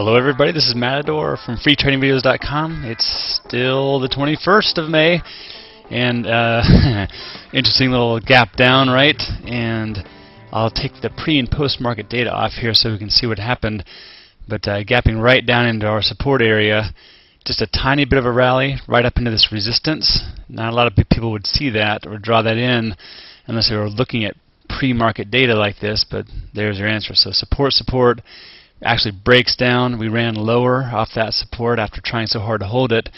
Hello everybody, this is Matador from freetradingvideos.com. It's still the 21st of May, and interesting little gap down, right? And I'll take the pre and post market data off here so we can see what happened. But gapping right down into our support area, just a tiny bit of a rally right up into this resistance. Not a lot of people would see that or draw that in unless they were looking at pre-market data like this, but there's your answer. So support actually breaks down. We ran lower off that support after trying so hard to hold it,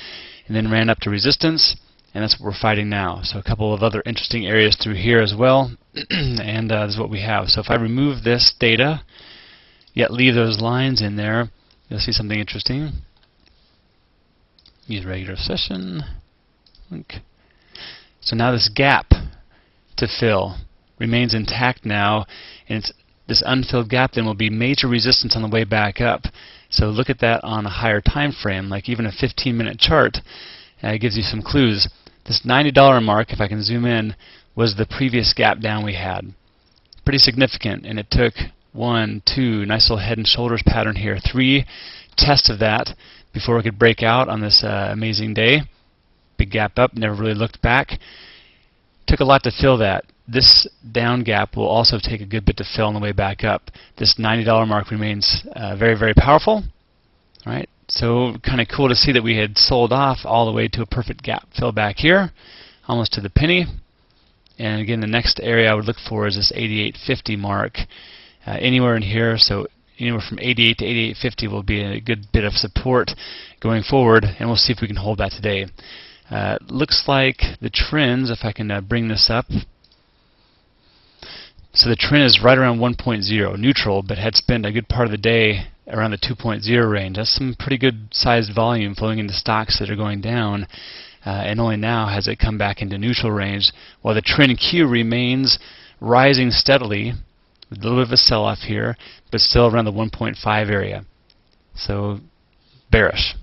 and then ran up to resistance, and that's what we're fighting now. So a couple of other interesting areas through here as well, and this is what we have. So if I remove this data, yet leave those lines in there, you'll see something interesting. Use regular session. Link. So now this gap to fill remains intact now, and it's this unfilled gap then will be major resistance on the way back up. So look at that on a higher time frame, like even a 15-minute chart. It gives you some clues. This $90 mark, if I can zoom in, was the previous gap down we had. Pretty significant, and it took 1, 2, nice little head and shoulders pattern here, 3 tests of that before it could break out on this amazing day. Big gap up, never really looked back. Took a lot to fill that. This down gap will also take a good bit to fill on the way back up. This $90 mark remains very, very powerful. All right, so kind of cool to see that we had sold off all the way to a perfect gap fill back here, almost to the penny. And again, the next area I would look for is this 88.50 mark. Anywhere in here, so anywhere from 88 to 88.50 will be a good bit of support going forward, and we'll see if we can hold that today. Looks like the TRINs, if I can bring this up. So the TRIN is right around 1.0, neutral, but had spent a good part of the day around the 2.0 range. That's some pretty good sized volume flowing into stocks that are going down, and only now has it come back into neutral range, while the TRIN Q remains rising steadily, with a little bit of a sell-off here, but still around the 1.5 area. So bearish,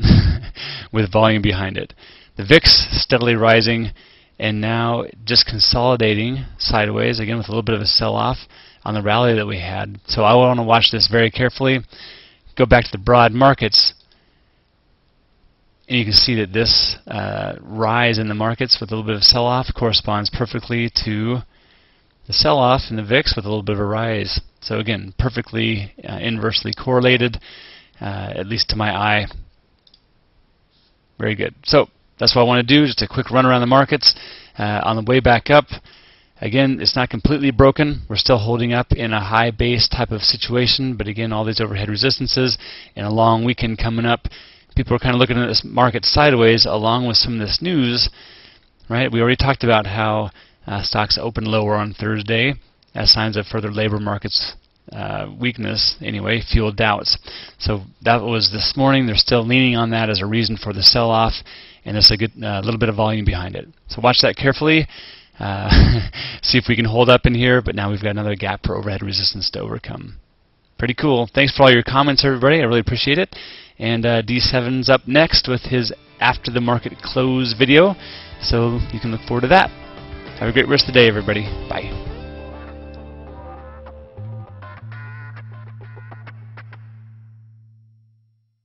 with volume behind it. The VIX steadily rising, and now just consolidating sideways, again with a little bit of a sell-off on the rally that we had. So I want to watch this very carefully. Go back to the broad markets, and you can see that this rise in the markets with a little bit of sell-off corresponds perfectly to the sell-off in the VIX with a little bit of a rise. So again, perfectly inversely correlated, at least to my eye. Very good. So that's what I want to do, just a quick run around the markets. On the way back up, again, it's not completely broken. We're still holding up in a high base type of situation, but again, all these overhead resistances and a long weekend coming up. People are kind of looking at this market sideways along with some of this news, right? We already talked about how stocks opened lower on Thursday as signs of further labor markets weakness, anyway, fueled doubts. So that was this morning. They're still leaning on that as a reason for the sell-off, and there's a good little bit of volume behind it. So watch that carefully. See if we can hold up in here, but now we've got another gap for overhead resistance to overcome. Pretty cool. Thanks for all your comments, everybody. I really appreciate it. And D7's up next with his After the Market Close video, so you can look forward to that. Have a great rest of the day, everybody. Bye.